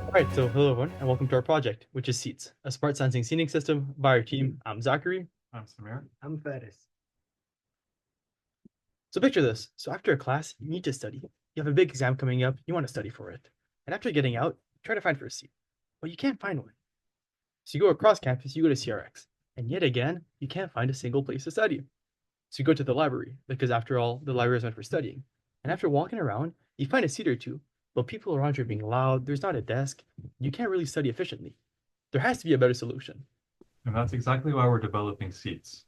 Alright, so hello everyone, and welcome to our project, which is SEETS, a smart sensing seating system by our team. I'm Zachary. I'm Samir. I'm Faris. So picture this. So after a class, you need to study. You have a big exam coming up, you want to study for it. And after getting out, try to find for a seat. But you can't find one. So you go across campus, you go to CRX. And yet again, you can't find a single place to study. So you go to the library, because after all, the library is meant for studying. And after walking around, you find a seat or two, but people around you are being loud, there's not a desk, you can't really study efficiently. There has to be a better solution. And that's exactly why we're developing SEETS.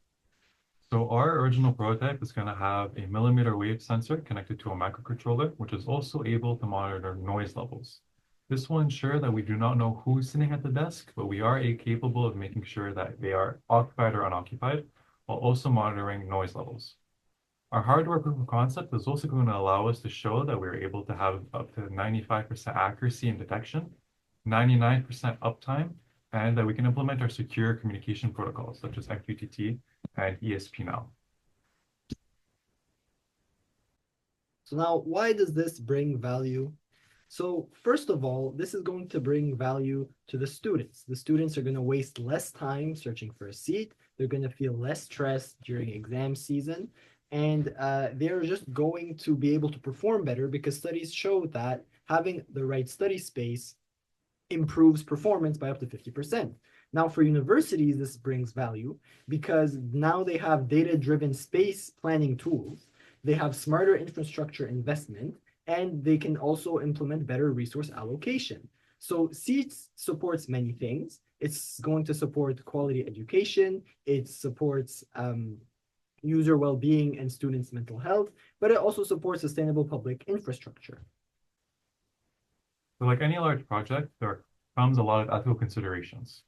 So our original prototype is going to have a mmWave sensor connected to a microcontroller, which is also able to monitor noise levels. This will ensure that we do not know who's sitting at the desk, but we are capable of making sure that they are occupied or unoccupied, while also monitoring noise levels. Our hardware proof of concept is also going to allow us to show that we're able to have up to 95% accuracy in detection, 99% uptime, and that we can implement our secure communication protocols such as MQTT and ESP-NOW. So now, why does this bring value? So first of all, this is going to bring value to the students. The students are going to waste less time searching for a seat. They're going to feel less stressed during exam season. And they're just going to be able to perform better because studies show that having the right study space improves performance by up to 50%. Now, for universities, this brings value because now they have data-driven space planning tools, they have smarter infrastructure investment, and they can also implement better resource allocation. So SEETS supports many things. It's going to support quality education, it supports user well-being and students' mental health, but it also supports sustainable public infrastructure. So like any large project, there comes a lot of ethical considerations.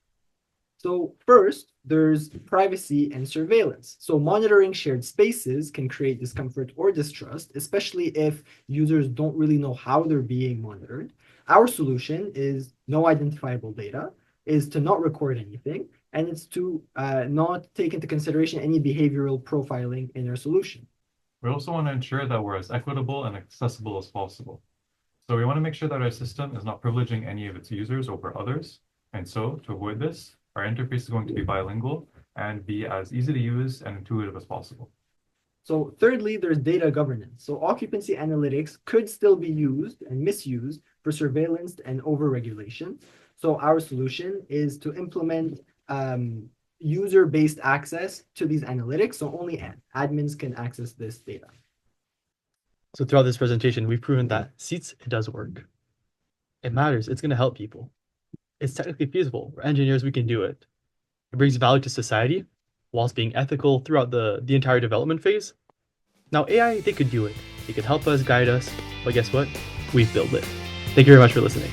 So first, there's privacy and surveillance. So monitoring shared spaces can create discomfort or distrust, especially if users don't really know how they're being monitored. Our solution is no identifiable data, is to not record anything, and it's to not take into consideration any behavioral profiling in our solution. We also want to ensure that we're as equitable and accessible as possible. So we want to make sure that our system is not privileging any of its users over others. And so to avoid this, our interface is going to be bilingual and be as easy to use and intuitive as possible. So thirdly, there's data governance. So occupancy analytics could still be used and misused for surveillance and overregulation. So our solution is to implement user-based access to these analytics, so only admins can access this data. So throughout this presentation, we've proven that SEETS, it does work. It matters, it's going to help people. It's technically feasible. We're engineers, we can do it. It brings value to society whilst being ethical throughout the entire development phase. Now AI, they could do it. They could help us, guide us, but guess what? We've built it. Thank you very much for listening.